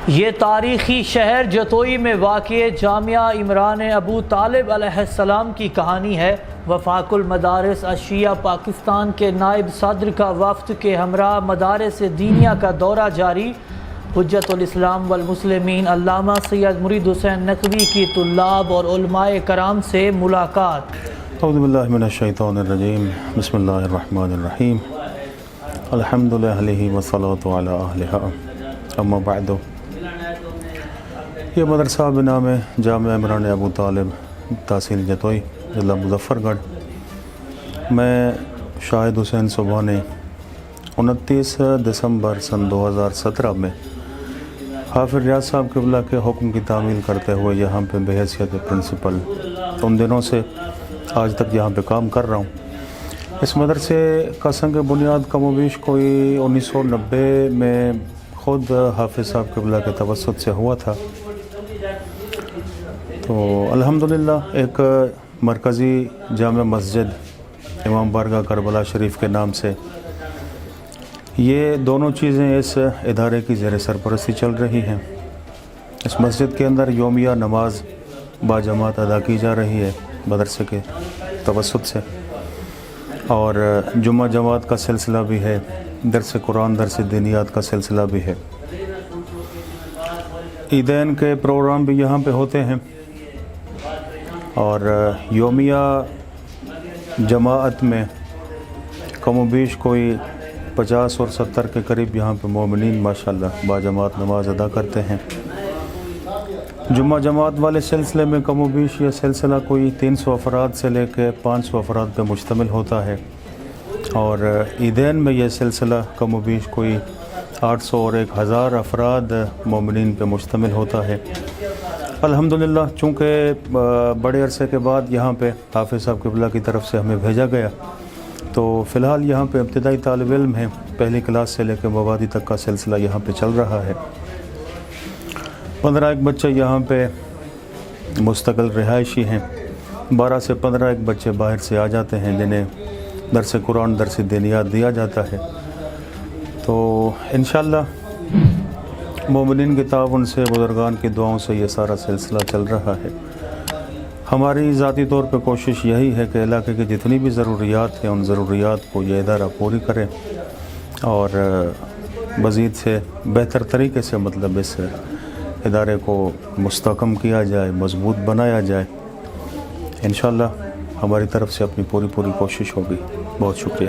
یہ تاریخی شہر جتوئی میں واقع جامعہ عمران ابو طالب علیہ السلام کی کہانی ہے۔ وفاق المدارس اشیاء پاکستان کے نائب صدر کا وفد کے ہمراہ مدارس دینیہ کا دورہ جاری۔ حجت الاسلام والمسلمین علامہ سید مرید حسین نقوی کی طلاب اور علماء کرام سے ملاقات۔ اعوذ باللہ من الشیطان الرجیم، بسم اللہ الرحمن الرحیم، الحمدللہ علیہ والصلاة علی اہلہا، اما بعد۔ یہ مدرسہ بنام جامعہ عمران ابو طالب، تحصیل جتوئی، ضلع مظفر گڑھ۔ میں شاہد حسین صبحانی 29 دسمبر سن 2017 میں حافظ ریاض صاحب قبلہ کے حکم کی تعمیل کرتے ہوئے یہاں پہ بحیثیت پرنسپل ان دنوں سے آج تک یہاں پہ کام کر رہا ہوں۔ اس مدرسے کا سنگ بنیاد کم و بیش کوئی 1990 میں خود حافظ صاحب قبلہ کے توسط سے ہوا تھا۔ تو الحمدللہ ایک مرکزی جامع مسجد امام بارگاہ کربلا شریف کے نام سے یہ دونوں چیزیں اس ادارے کی زیر سرپرستی چل رہی ہیں۔ اس مسجد کے اندر یومیہ نماز باجماعت ادا کی جا رہی ہے مدرسے کے توسط سے، اور جمعہ جماعت کا سلسلہ بھی ہے، درس قرآن درس دینیات کا سلسلہ بھی ہے۔ عیدین کے پروگرام بھی یہاں پہ ہوتے ہیں، اور یومیہ جماعت میں کم و بیش کوئی 50 اور 70 کے قریب یہاں پہ مومنین ماشاءاللہ باجماعت نماز ادا کرتے ہیں۔ جمعہ جماعت والے سلسلے میں کم و بیش یہ سلسلہ کوئی 300 افراد سے لے کے 500 افراد پہ مشتمل ہوتا ہے، اور عیدین میں یہ سلسلہ کم و بیش کوئی 800 اور 1000 افراد مومنین پہ مشتمل ہوتا ہے۔ الحمدللہ چونکہ بڑے عرصے کے بعد یہاں پہ حافظ صاحب قبلہ کی طرف سے ہمیں بھیجا گیا، تو فی الحال یہاں پہ ابتدائی طالب علم ہیں، پہلی کلاس سے لے کے مبادی تک کا سلسلہ یہاں پہ چل رہا ہے۔ 15 بچے یہاں پہ مستقل رہائشی ہیں، 12 سے 15 بچے باہر سے آ جاتے ہیں جنہیں درس قرآن درس دینیات دیا جاتا ہے۔ تو انشاءاللہ مومنین کے تعاون سے، بزرگان کی دعاؤں سے یہ سارا سلسلہ چل رہا ہے۔ ہماری ذاتی طور پہ کوشش یہی ہے کہ علاقے کی جتنی بھی ضروریات ہیں ان ضروریات کو یہ ادارہ پوری کرے، اور مزید سے بہتر طریقے سے مطلب اس ادارے کو مستحکم کیا جائے، مضبوط بنایا جائے۔ انشاءاللہ ہماری طرف سے اپنی پوری کوشش ہوگی۔ بہت شکریہ۔